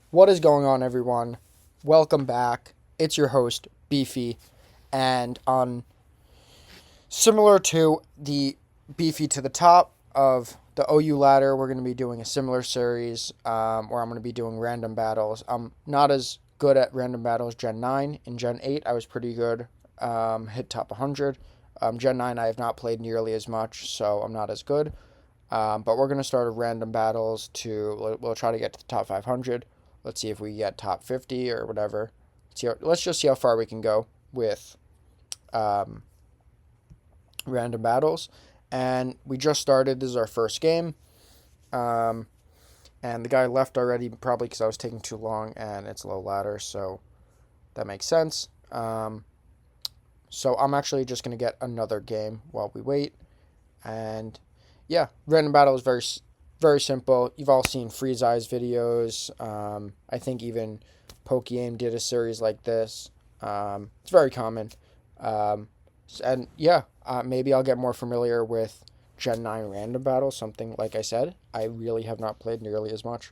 What is going on, everyone? Welcome back. It's your host, Beefy, and on similar to the Beefy to the top of the OU ladder, we're going to be doing a similar series where I'm going to be doing random battles. I'm not as good at random battles Gen 9. In Gen 8, I was pretty good, hit top 100. Gen 9, I have not played nearly as much, so I'm not as good. But we're going to start a random battles we'll try to get to the top 500. Let's see if we get top 50 or whatever. Let's just see how far we can go with um, random battles. And we just started. This is our first game. Um, and the guy left already, probably because I was taking too long and it's low ladder, so that makes sense. So I'm actually just going to get another game while we wait. And yeah, random battle is very simple. You've all seen Freezai's videos. I think even Pokemon did a series like this. It's very common. Um, and yeah, maybe I'll get more familiar with Gen 9 random battle. Something like I said, I really have not played nearly as much.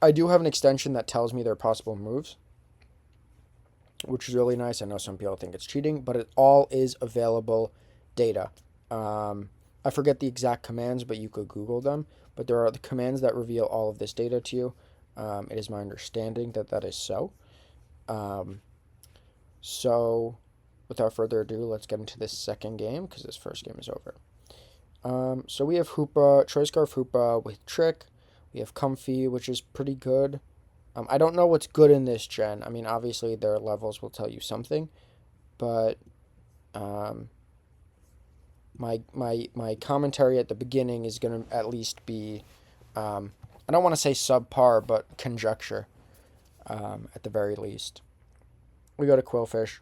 I do have an extension that tells me their possible moves, which is really nice. I know some people think it's cheating, but it all is available data. I forget the exact commands, but you could Google them. But there are the commands that reveal all of this data to you. It is my understanding that that is so. Um, so, without further ado, let's get into this second game because this first game is over. So we have Hoopa, Choice Scarf Hoopa with Trick. We have Comfy, which is pretty good. I don't know what's good in this gen. I mean, obviously their levels will tell you something, but um, my commentary at the beginning is gonna at least be, I don't want to say subpar, but conjecture, at the very least. We go to Quillfish.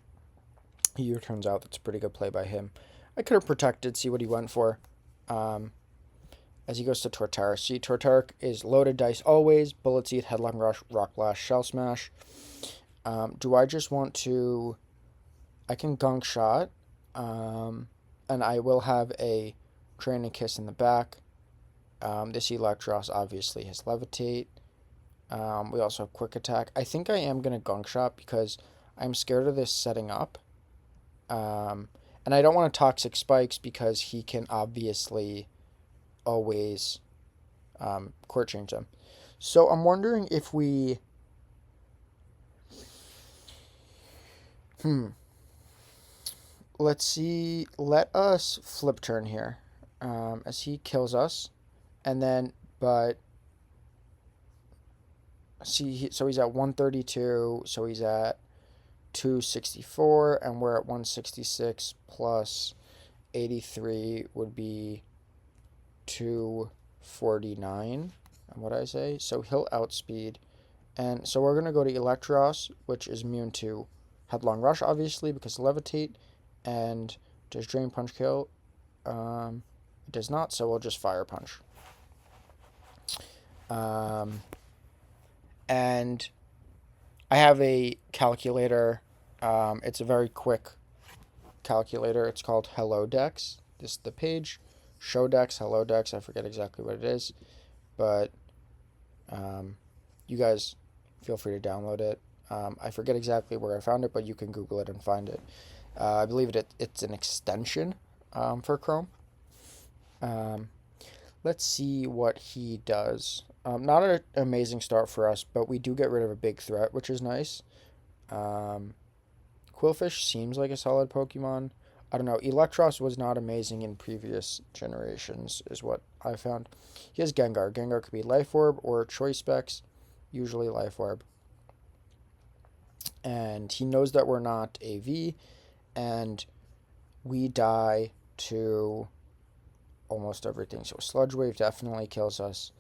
He turns out that's a pretty good play by him. I could have protected, see what he went for. Um, as he goes to Torterra. See, Torterra is loaded dice always. Bullet Seed, Headlong Rush, Rock Blast, Shell Smash. Do I just want to... I can Gunk Shot. And I will have a Training Kiss in the back. This Electros obviously has Levitate. We also have Quick Attack. I think I am going to Gunk Shot because I'm scared of this setting up. And I don't want to Toxic Spikes because he can obviously always Court Change them. So I'm wondering if we... Let's see. Let us flip turn here, as he kills us, and then so he's at 132. So he's at 264, and we're at 166 plus 83 would be 249. And what I say? So he'll outspeed, and so we're gonna go to Electros, which is immune to Headlong Rush, obviously because Levitate. And does Drain Punch kill? It does not, so we'll just Fire Punch. And I have a calculator. It's a very quick calculator. It's called Hello Dex. This is the page. Show Dex, Hello Dex. I forget exactly what it is. But you guys feel free to download it. I forget exactly where I found it, but you can Google it and find it. I believe it's an extension for Chrome. Let's see what he does. Not an amazing start for us, but we do get rid of a big threat, which is nice. Quillfish seems like a solid Pokemon. I don't know. Electros was not amazing in previous generations, is what I found. He has Gengar. Gengar could be Life Orb or Choice Specs, usually Life Orb. And he knows that we're not AV, and we die to almost everything. So Sludge Wave definitely kills us.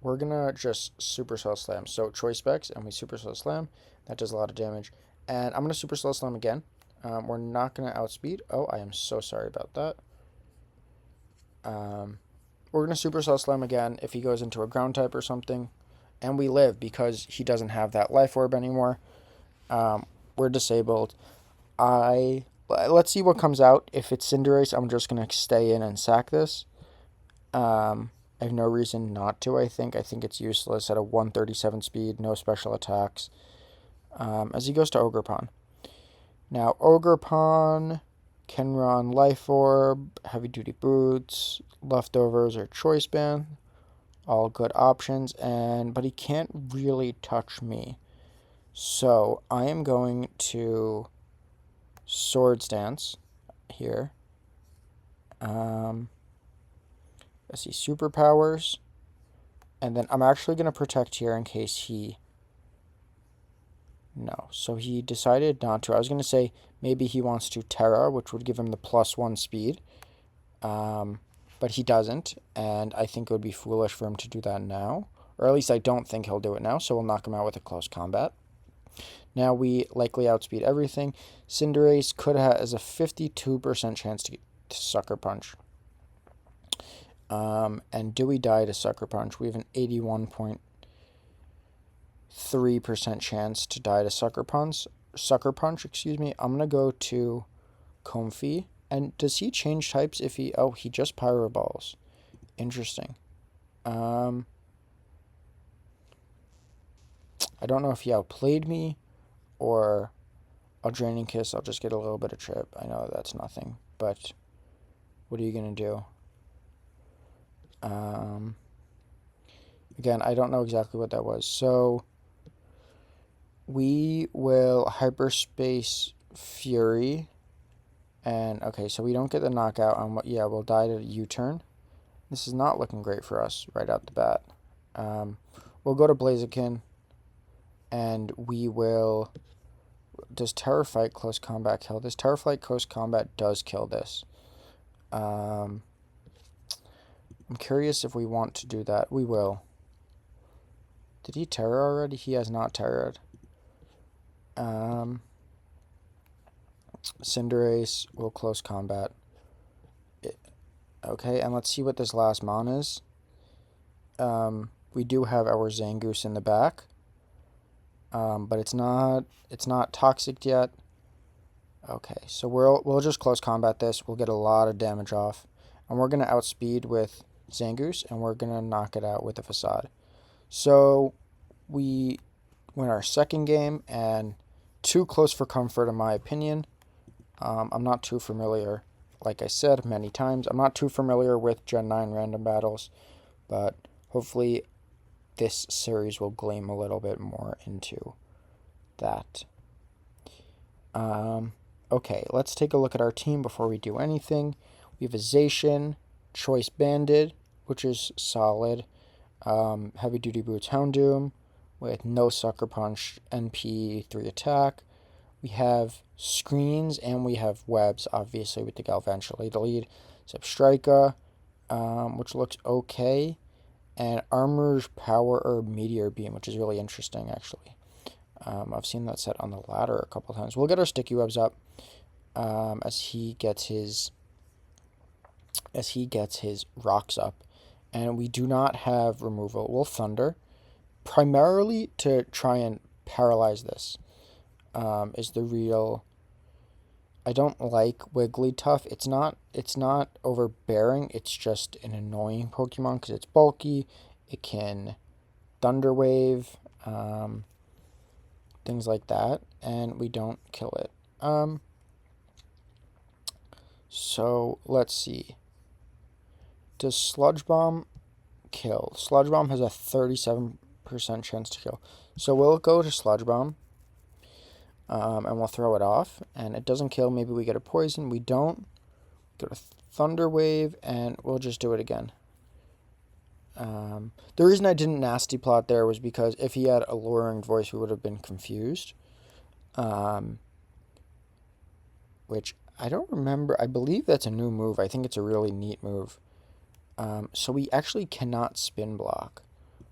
We're gonna just Supercell Slam. So Choice Specs, and we Supercell Slam. That does a lot of damage. And I'm gonna Supercell Slam again. We're not gonna outspeed. Oh, I am so sorry about that. We're gonna Supercell Slam again if he goes into a ground type or something. And we live because he doesn't have that Life Orb anymore. We're disabled. Let's see what comes out. If it's Cinderace, I'm just gonna stay in and sack this. I have no reason not to, I think. I think it's useless at a 137 speed, no special attacks. As he goes to Ogerpon. Now, Ogerpon can run Life Orb, Heavy Duty Boots, Leftovers, or Choice Band. All good options, but he can't really touch me. So, I am going to Swords Dance here. Let's see, superpowers. And then I'm actually going to protect here in case he... No. So he decided not to. I was going to say maybe he wants to Terra, which would give him the +1 speed. But he doesn't. And I think it would be foolish for him to do that now. Or at least I don't think he'll do it now. So we'll knock him out with a close combat. Now we likely outspeed everything. Cinderace could have as a 52% chance to Sucker Punch. And do we die to Sucker Punch? We have an 81.3% chance to die to Sucker Punch. I'm gonna go to Comfey. And does he change types if he... Oh, he just Pyro Balls. Interesting. I don't know if he outplayed me or I'll Draining Kiss. I'll just get a little bit of trip. I know that's nothing, but what are you going to do? Again, I don't know exactly what that was. So we will Hyperspace Fury. And, okay, so we don't get the knockout on what... Yeah, we'll die to U-turn. This is not looking great for us right out the bat. We'll go to Blaziken. And we will... Does Terra Fight Close Combat kill this? Terra Fight Close Combat does kill this. I'm curious if we want to do that. We will. Did he Terra already? He has not Terra'd. Cinderace will Close Combat. Okay, and let's see what this last Mon is. We do have our Zangoose in the back. But it's not toxic yet. Okay, so we'll just Close Combat this. We'll get a lot of damage off. And we're going to outspeed with Zangoose, and we're going to knock it out with a Facade. So we win our second game, and too close for comfort in my opinion. I'm not too familiar, like I said many times, I'm not too familiar with Gen 9 random battles, but hopefully this series will gleam a little bit more into that. Okay, let's take a look at our team before we do anything. We have a Zacian, Choice Banded, which is solid. Heavy Duty Boots Houndoom with no Sucker Punch, NP 3 attack. We have Screens and we have Webs, obviously, with the Galvantula to lead. Zebstrika, which looks okay. And Armor's Power or Meteor Beam, which is really interesting, actually. I've seen that set on the ladder a couple times. We'll get our Sticky Webs up as he gets his rocks up. And we do not have removal. We'll Thunder, primarily to try and paralyze this. Is the real... I don't like Wigglytuff. It's not overbearing. It's just an annoying Pokemon because it's bulky. It can Thunder Wave, things like that, and we don't kill it. So let's see. Does Sludge Bomb kill? Sludge Bomb has a 37% chance to kill. So we'll go to Sludge Bomb. And we'll throw it off, and it doesn't kill. Maybe we get a poison. We don't. Go to Thunder Wave, and we'll just do it again. The reason I didn't Nasty Plot there was because if he had Alluring Voice, we would have been confused. Which I don't remember. I believe that's a new move. I think it's a really neat move. So we actually cannot Spin Block,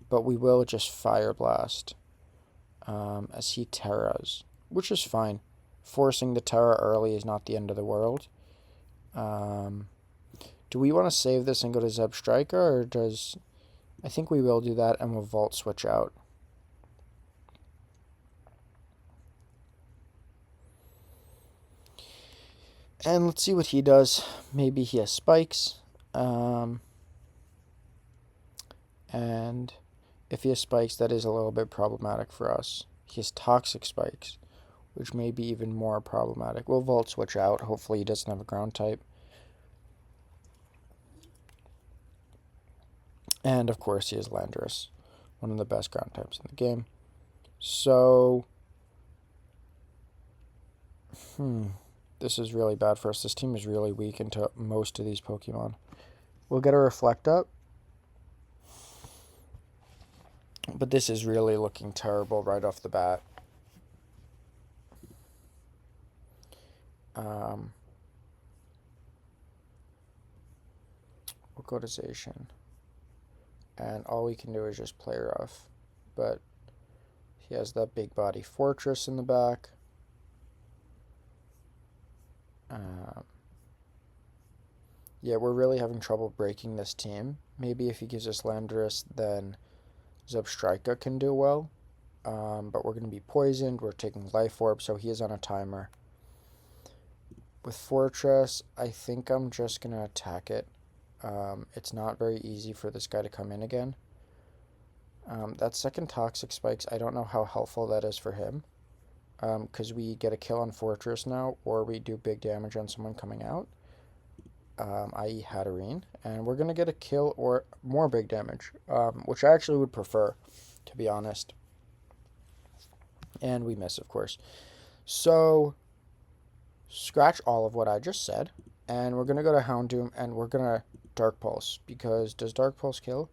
but we will just Fire Blast as he Terras. Which is fine. Forcing the Terra early is not the end of the world. Do we want to save this and go to Zebstrika, or does... I think we will do that, and we'll Volt Switch out. And let's see what he does. Maybe he has Spikes. And if he has spikes, that is a little bit problematic for us. He has toxic spikes, which may be even more problematic. We'll Volt Switch out. Hopefully he doesn't have a ground type. And of course he has Landorus, one of the best ground types in the game. So, this is really bad for us. This team is really weak into most of these Pokemon. We'll get a Reflect up. But this is really looking terrible right off the bat. We'll go to Zacian. And all we can do is just play rough. But he has that big body Fortress in the back. Yeah, we're really having trouble breaking this team. Maybe if he gives us Landorus, then Zebstrika can do well. But we're going to be poisoned. We're taking Life Orb, so he is on a timer. With Fortress, I think I'm just going to attack it. It's not very easy for this guy to come in again. That second Toxic Spikes, I don't know how helpful that is for him. Because we get a kill on Fortress now, or we do big damage on someone coming out. I.e. Hatterene. And we're going to get a kill or more big damage, which I actually would prefer, to be honest. And we miss, of course. So, scratch all of what I just said. And we're going to go to Houndoom, and we're going to Dark Pulse. Because does Dark Pulse kill?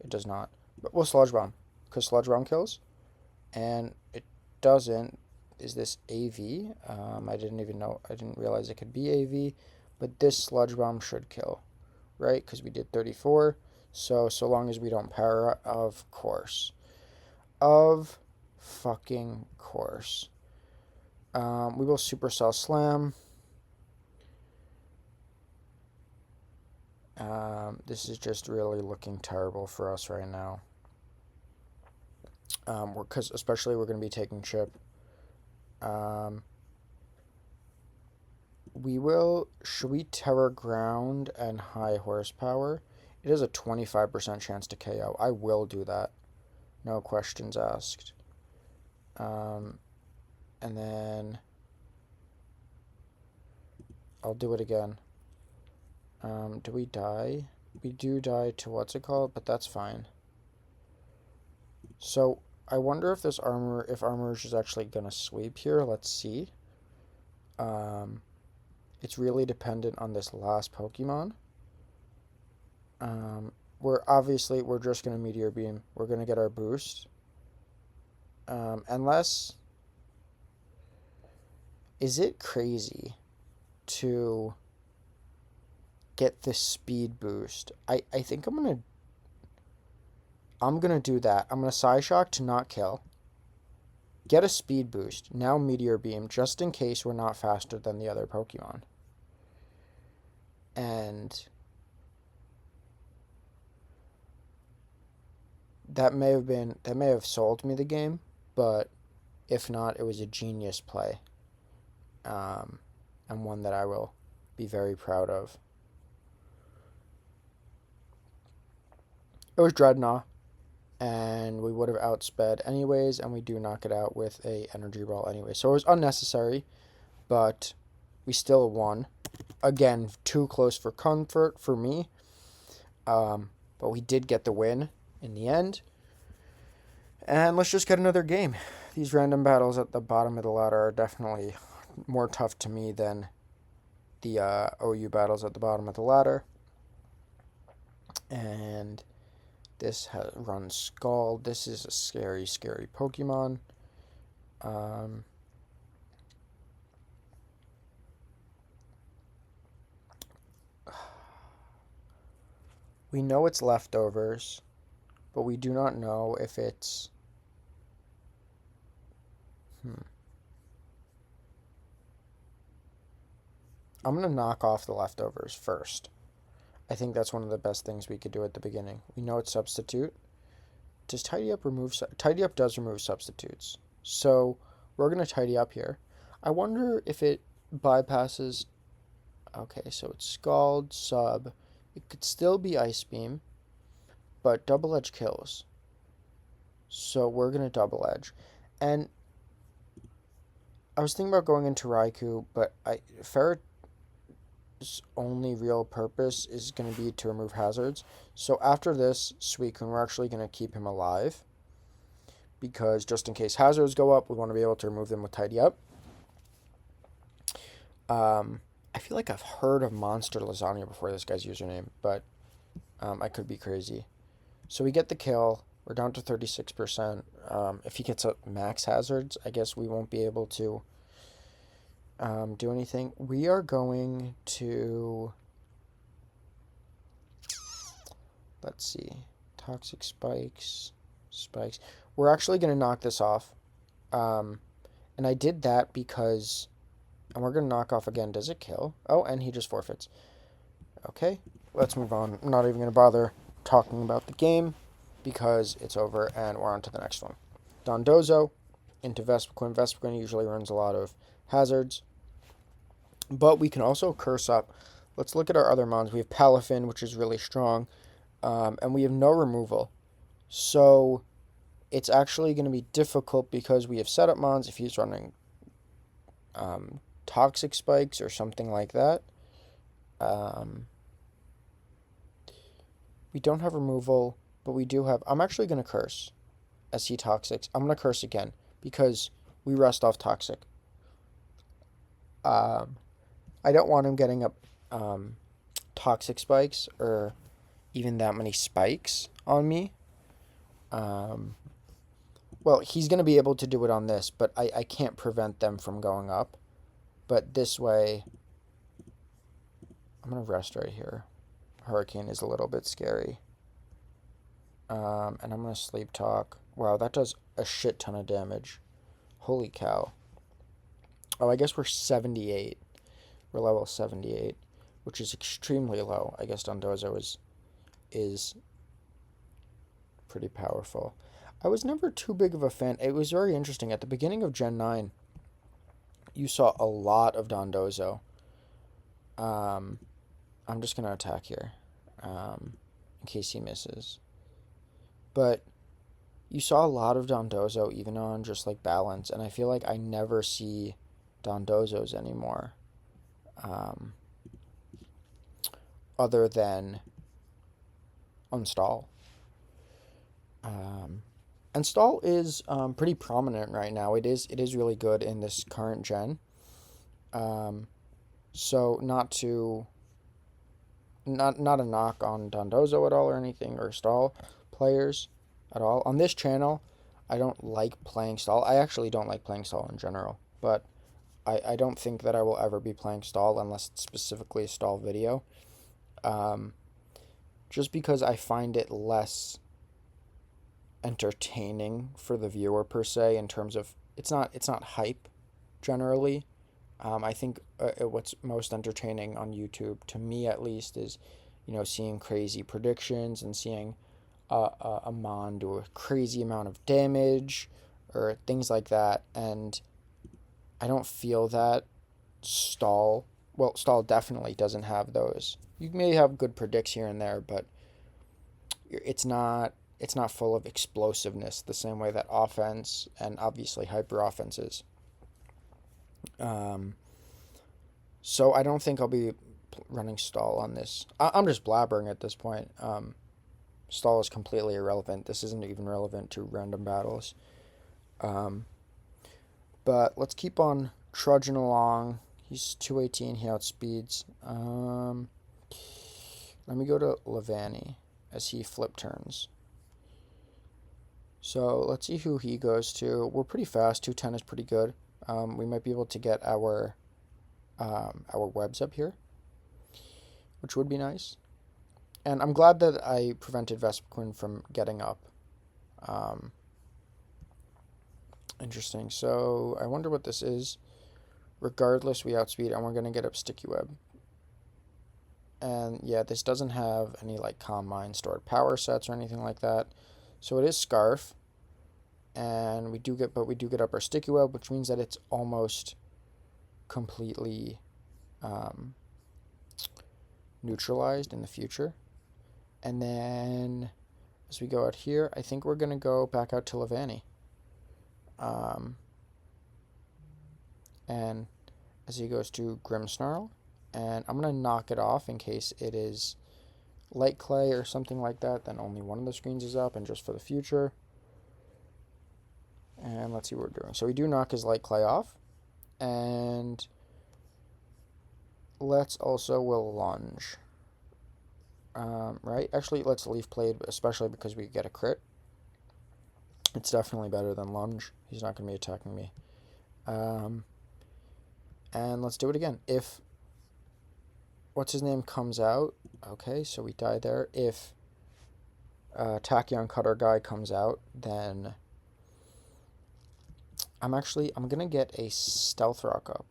It does not. But we'll Sludge Bomb. Because Sludge Bomb kills. And it doesn't. Is this AV? I didn't realize it could be AV. But this Sludge Bomb should kill. Right? Because we did 34. So long as we don't para, of course. Of fucking course. We will Supercell Slam. This is just really looking terrible for us right now. Because especially we're going to be taking Chip. Should we Terra Ground and High Horsepower? It has a 25% chance to KO. I will do that. No questions asked. And then I'll do it again. Do we die? We do die to what's it called, but that's fine. So I wonder if this Armor is actually gonna sweep here. Let's see. It's really dependent on this last Pokemon. We're just gonna Meteor Beam. We're gonna get our boost. Unless, is it crazy to get this speed boost? I think I'm gonna do that. I'm gonna Psyshock to not kill. Get a speed boost. Now Meteor Beam, just in case we're not faster than the other Pokemon. And that may have sold me the game, but if not, it was a genius play. And one that I will be very proud of. It was Dreadnought, and we would have outsped anyways, and we do knock it out with a Energy Ball anyway. So it was unnecessary, but we still won. Again, too close for comfort for me, but we did get the win in the end. And let's just get another game. These random battles at the bottom of the ladder are definitely more tough to me than the OU battles at the bottom of the ladder. And this runs Scald. This is a scary, scary Pokemon. We know it's leftovers, but we do not know if it's... I'm going to knock off the leftovers first. I think that's one of the best things we could do at the beginning. We know it's Substitute. Does Tidy Up remove... Tidy Up does remove substitutes. So we're going to Tidy Up here. I wonder if it bypasses... Okay, so it's Scald, Sub. It could still be Ice Beam. but double edge kills. So we're going to double edge. And I was thinking about going into Raikou, but Ferret's only real purpose is going to be to remove hazards. So after this Suicune, we're actually going to keep him alive. Because just in case hazards go up, we want to be able to remove them with Tidy Up. I feel like I've heard of Monster Lasagna before this guy's username, but I could be crazy. So we get the kill. We're down to 36%. If he gets up max hazards, I guess we won't be able to do anything. We are going to... Let's see. Toxic Spikes. We're actually going to knock this off. And I did that because... And we're going to knock off again. Does it kill? Oh, and he just forfeits. Okay, let's move on. I'm not even going to bother talking about the game because it's over and we're on to the next one. Dondozo into Vespiquen. Vespiquen usually runs a lot of hazards, but we can also curse up. Let's look at our other mons. We have Palafin, which is really strong, and we have no removal. So it's actually going to be difficult because we have setup mons if he's running Toxic Spikes or something like that. We don't have removal, but we do have... I'm actually going to curse as he Toxics. I'm going to curse again because we rest off Toxic. I don't want him getting up Toxic Spikes or even that many spikes on me. Well, he's going to be able to do it on this, but I can't prevent them from going up. But this way, I'm going to rest right here. Hurricane is a little bit scary. And I'm going to Sleep Talk. Wow, that does a shit ton of damage. Holy cow. Oh, I guess we're 78. We're level 78, which is extremely low. I guess Dondozo is pretty powerful. I was never too big of a fan. It was very interesting. At the beginning of Gen 9, you saw a lot of Dondozo. I'm just going to attack here in case he misses. But you saw a lot of Dondozo even on just like balance, and I feel like I never see Dondozos anymore. Other than on Stall. And Stall is pretty prominent right now. It is really good in this current gen. So not a knock on Dondozo at all or anything, or Stall players at all. On this channel, I don't like playing Stall. I actually don't like playing Stall in general, but I don't think that I will ever be playing Stall unless it's specifically a Stall video. Just because I find it less entertaining for the viewer per se, in terms of it's not hype generally. I think what's most entertaining on YouTube, to me at least, is seeing crazy predictions and seeing a mon do a crazy amount of damage or things like that. And I don't feel that Stall definitely doesn't have those. You may have good predicts here and there, but it's not full of explosiveness the same way that offense and obviously hyper offense is. So I don't think I'll be running Stall on this. I'm just blabbering at this point. Stall is completely irrelevant. This isn't even relevant to random battles. But let's keep on trudging along. He's 218. He outspeeds. Let me go to Levani as he flip turns. So let's see who he goes to. We're pretty fast. 210 is pretty good. We might be able to get our webs up here, which would be nice. And I'm glad that I prevented Vespiquen from getting up. Interesting. So I wonder what this is. Regardless, we outspeed, and we're going to get up Sticky Web. And yeah, this doesn't have any like Calm Mind stored power sets or anything like that. So it is Scarf. And we do get up our Sticky Web, which means that it's almost completely neutralized in the future. And then as we go out here, I think we're going to go back out to Levani. And as he goes to Grimmsnarl, and I'm going to knock it off in case it is Light Clay or something like that, then only one of the screens is up, and just for the future. And let's see what we're doing. So we do knock his Light Clay off, and let's also will lunge. Right? Actually, let's Leaf Blade, especially because we get a crit. It's definitely better than lunge. He's not going to be attacking me. And let's do it again. If what's his name comes out, okay, so we die there. If Tachyon Cutter guy comes out, then I'm gonna get a Stealth Rock up.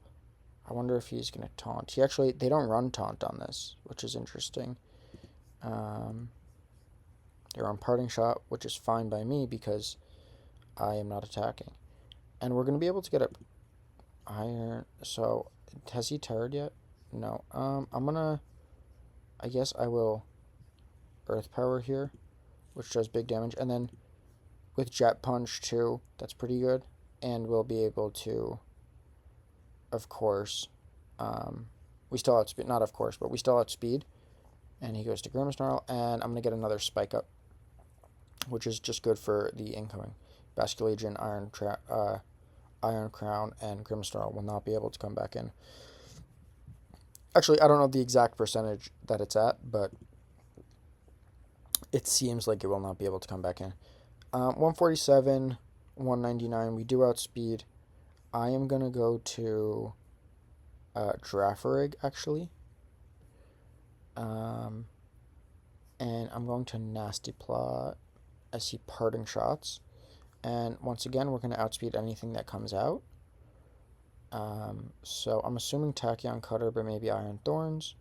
I wonder if he's gonna taunt. They don't run taunt on this, which is interesting. They run Parting Shot, which is fine by me because I am not attacking. And we're gonna be able to get a Iron. So has he terrored yet? No. I guess I will Earth Power here, which does big damage, and then with Jet Punch too, that's pretty good, and we'll be able to, of course, we still outspeed, not of course, but we still outspeed, and he goes to Grimmsnarl, and I'm going to get another Spike Up, which is just good for the incoming. Basculegion, Iron Crown, and Grimmsnarl will not be able to come back in. Actually, I don't know the exact percentage that it's at, but it seems like it will not be able to come back in. 147, 199, we do outspeed. I am going to go to Girafarig, actually. And I'm going to Nasty Plot as he Parting Shots. And once again, we're going to outspeed anything that comes out. So I'm assuming Tachyon Cutter, but maybe Iron Thorns.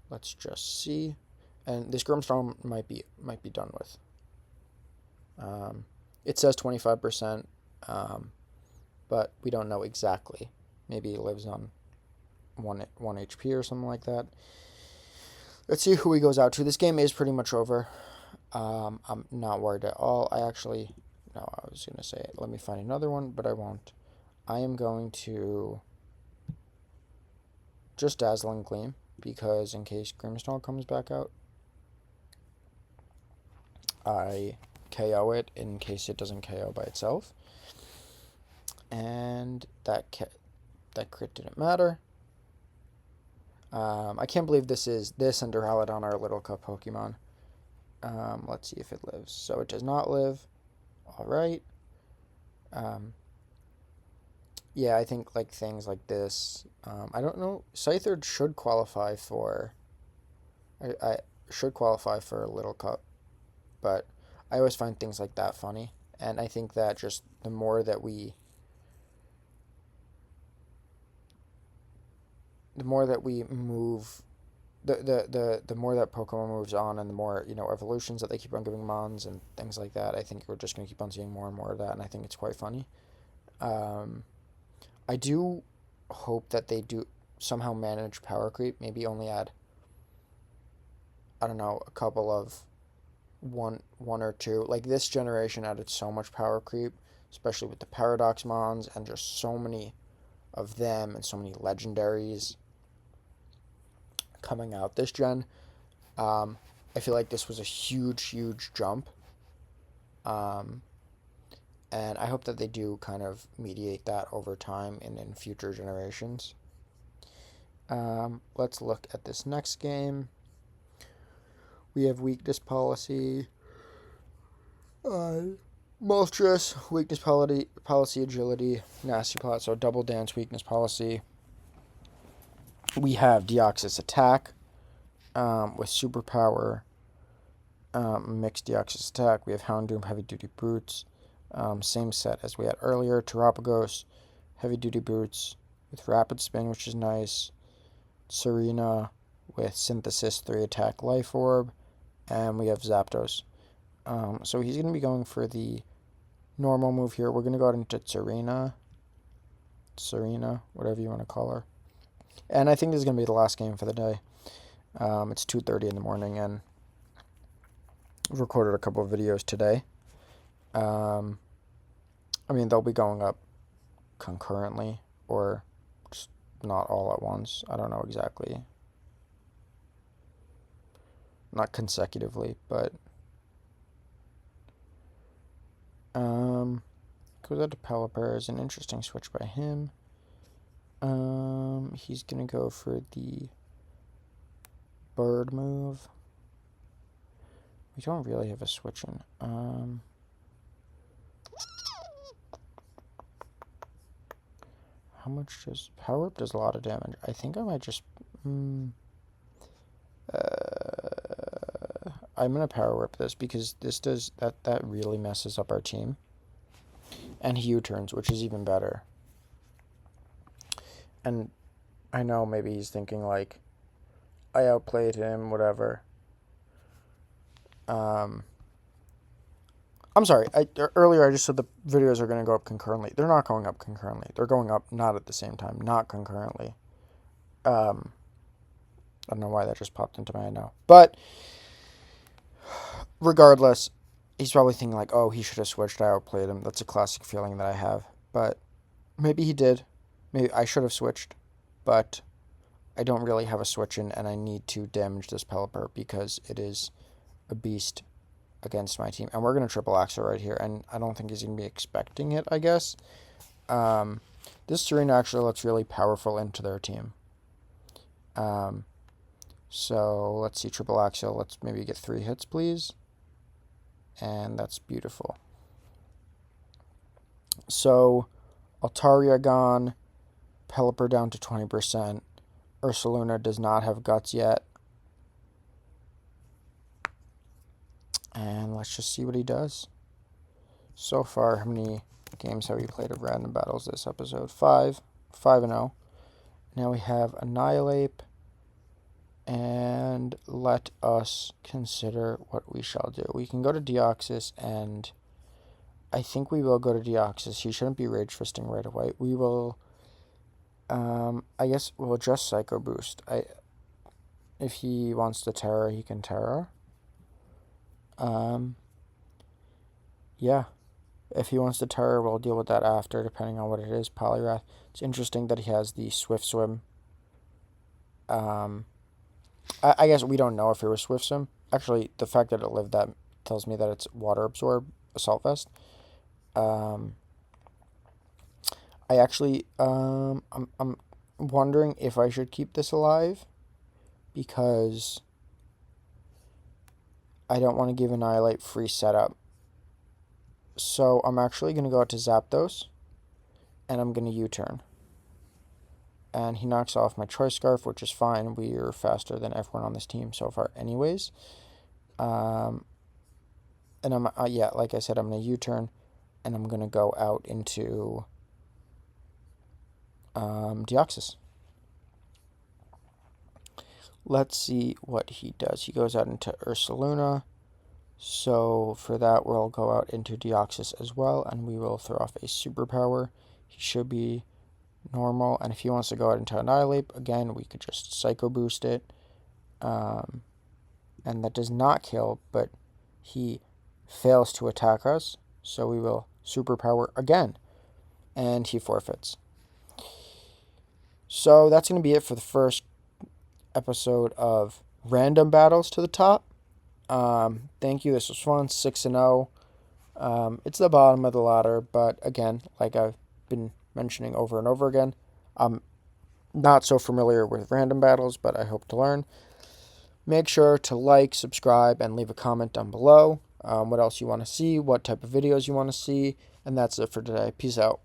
Let's just see. And this Grimmsnarl might be done with. It says 25%, but we don't know exactly. Maybe he lives on 1 HP or something like that. Let's see who he goes out to. This game is pretty much over. I'm not worried at all. I was going to say, let me find another one, but I won't. I am going to just Dazzling Gleam, because in case Grimmsnarl comes back out, I KO it in case it doesn't KO by itself. And that crit didn't matter. I can't believe this and Duraludon are Little Cup Pokemon. Let's see if it lives. So it does not live. Alright. Yeah, I think like things like this. I don't know. Scyther should qualify for. I should qualify for a Little Cup, but I always find things like that funny, and I think that just the more that we move, the more that Pokemon moves on, and the more evolutions that they keep on giving Mons and things like that, I think we're just going to keep on seeing more and more of that, and I think it's quite funny. I do hope that they do somehow manage power creep. Maybe only add, I don't know, a couple of one or two. Like this generation added so much power creep, especially with the Paradox Mons and just so many of them and so many legendaries coming out this gen. I feel like this was a huge jump. And I hope that they do kind of mediate that over time and in future generations. Let's look at this next game. We have Weakness Policy. Moltres, Weakness Policy, Agility, Nasty Plot, so Double Dance, Weakness Policy. We have Deoxys Attack with Superpower, Mixed Deoxys Attack. We have Houndoom, Heavy Duty Boots. Same set as we had earlier. Terapagos, Heavy Duty Boots with Rapid Spin, which is nice. Serena with Synthesis 3 Attack Life Orb. And we have Zapdos. So he's going to be going for the normal move here. We're going to go out into Serena, whatever you want to call her. And I think this is going to be the last game for the day. It's 2:30 in the morning, and recorded a couple of videos today. I mean, they'll be going up concurrently or just not all at once. I don't know exactly. Not consecutively, but goes out to Pelipper is an interesting switch by him. He's gonna go for the bird move. We don't really have a switch in. How much does Power Up does a lot of damage. I think I might just I'm gonna Power Whip this because this does that really messes up our team. And he U-turns, which is even better. And I know maybe he's thinking like, I outplayed him, whatever. I'm sorry. Earlier I just said the videos are going to go up concurrently. They're not going up concurrently. They're going up not at the same time, not concurrently. I don't know why that just popped into my head now. But regardless, he's probably thinking like, oh, he should have switched. I outplayed him. That's a classic feeling that I have. But maybe he did. Maybe I should have switched. But I don't really have a switch in, and I need to damage this Pelipper because it is a beast against my team. And we're going to triple Axel right here, and I don't think he's going to be expecting it, I guess. This Serena actually looks really powerful into their team. So let's see, triple Axel. Let's maybe get 3 hits, please. And that's beautiful. So Altaria gone, Pelipper down to 20%. Ursaluna does not have guts yet. And let's just see what he does. So far, how many games have we played of random battles this episode? 5. 5-0. Now we have Annihilate. And let us consider what we shall do. We can go to Deoxys, and I think we will go to Deoxys. He shouldn't be Rage Fisting right away. We will, I guess we'll just Psycho Boost. If he wants to Terror, he can Terror. Yeah. If he wants to Terror, we'll deal with that after, depending on what it is. Poliwrath. It's interesting that he has the Swift Swim. I guess we don't know if it was Swift Swim. Actually, the fact that it lived that tells me that it's Water Absorb Assault Vest. I actually, I'm wondering if I should keep this alive because I don't want to give Annihilate free setup. So I'm actually going to go out to Zapdos, and I'm going to U-turn. And he knocks off my Choice Scarf, which is fine. We are faster than everyone on this team so far anyways. And I'm, yeah, like I said, I'm going to U-turn, and I'm going to go out into Deoxys. Let's see what he does. He goes out into Ursaluna. So for that, we'll go out into Deoxys as well, and we will throw off a Superpower. He should be normal, and if he wants to go out into Annihilate, again, we could just Psycho Boost it. And that does not kill, but he fails to attack us, so we will Superpower again, and he forfeits. So that's going to be it for the first episode of Random Battles to the Top. Thank you. This was fun. 6-0. It's the bottom of the ladder, but again, like I've been mentioning over and over again, I'm not so familiar with random battles, but I hope to learn. Make sure to like, subscribe, and leave a comment down below. What else you want to see, what type of videos you want to see, and that's it for today. Peace out.